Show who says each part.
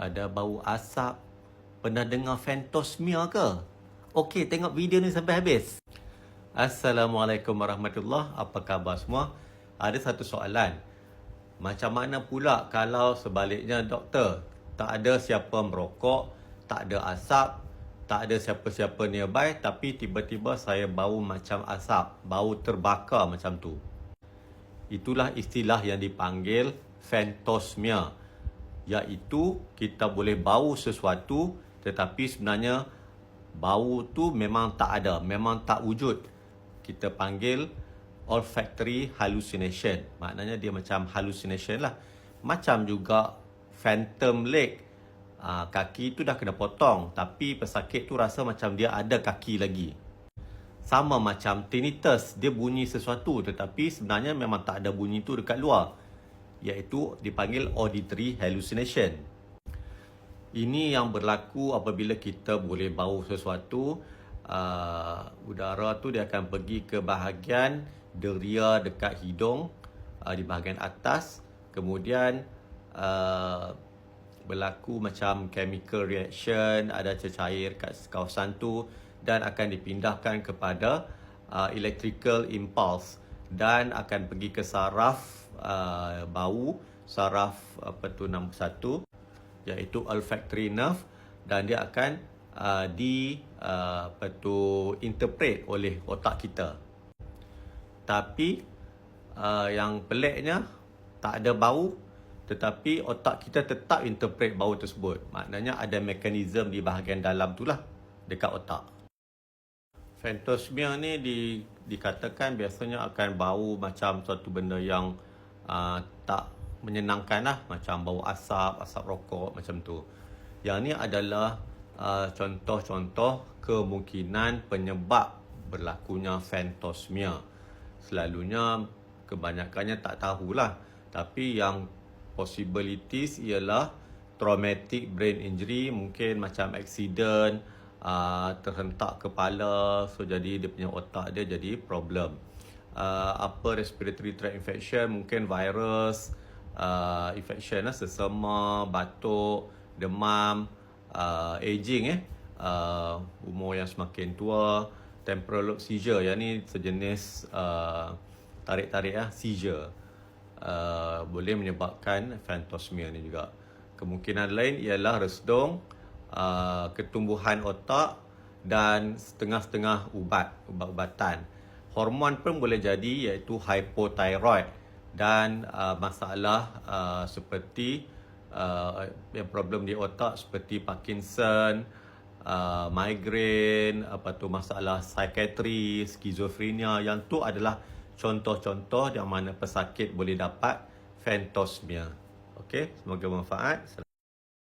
Speaker 1: Ada bau asap. Pernah dengar phantosmia ke? Okey, tengok video ni sampai habis. Assalamualaikum warahmatullahi. Apa khabar semua? Ada satu soalan. Macam mana pula kalau sebaliknya doktor? Tak ada siapa merokok, tak ada asap, tak ada siapa-siapa nearby, tapi tiba-tiba saya bau macam asap, bau terbakar macam tu. Itulah istilah yang dipanggil phantosmia, iaitu kita boleh bau sesuatu tetapi sebenarnya bau tu memang tak ada, memang tak wujud. Kita panggil olfactory hallucination. Maknanya dia macam hallucination lah. Macam juga phantom leg. Kaki tu dah kena potong, tapi pesakit tu rasa macam dia ada kaki lagi. Sama macam tinnitus, dia bunyi sesuatu tetapi sebenarnya memang tak ada bunyi tu dekat luar, iaitu dipanggil auditory hallucination. Ini yang berlaku apabila kita boleh bau sesuatu. Udara tu dia akan pergi ke bahagian deria dekat hidung, di bahagian atas. Kemudian berlaku macam chemical reaction, ada cecair kat kawasan tu dan akan dipindahkan kepada electrical impulse dan akan pergi ke saraf bau, saraf nombor 1, iaitu olfactory nerve, dan dia akan interpret oleh otak kita. Tapi yang peliknya, tak ada bau tetapi otak kita tetap interpret bau tersebut. Maknanya ada mekanisme di bahagian dalam tu lah, dekat otak. Phantosmia ni dikatakan biasanya akan bau macam suatu benda yang tak menyenangkan lah, macam bau asap, asap rokok macam tu. Yang ni adalah contoh-contoh kemungkinan penyebab berlakunya phantosmia. Selalunya kebanyakannya tak tahulah, tapi yang possibilities ialah traumatic brain injury, mungkin macam accident, terhentak kepala, so jadi dia punya otak dia jadi problem. Upper respiratory tract infection, mungkin virus infection lah, sesama, batuk, demam, aging, umur yang semakin tua, temporal lobe seizure, yang ni sejenis tarik-tarik seizure, boleh menyebabkan phantosmia ni juga. Kemungkinan lain ialah resdung, ketumbuhan otak dan setengah-setengah ubat-ubatan. Hormon pun boleh jadi, iaitu hypothyroid dan masalah seperti yang problem di otak seperti Parkinson, migraine, masalah psikiatri, skizofrenia. Yang tu adalah contoh-contoh yang mana pesakit boleh dapat phantosmia. Okey, semoga bermanfaat.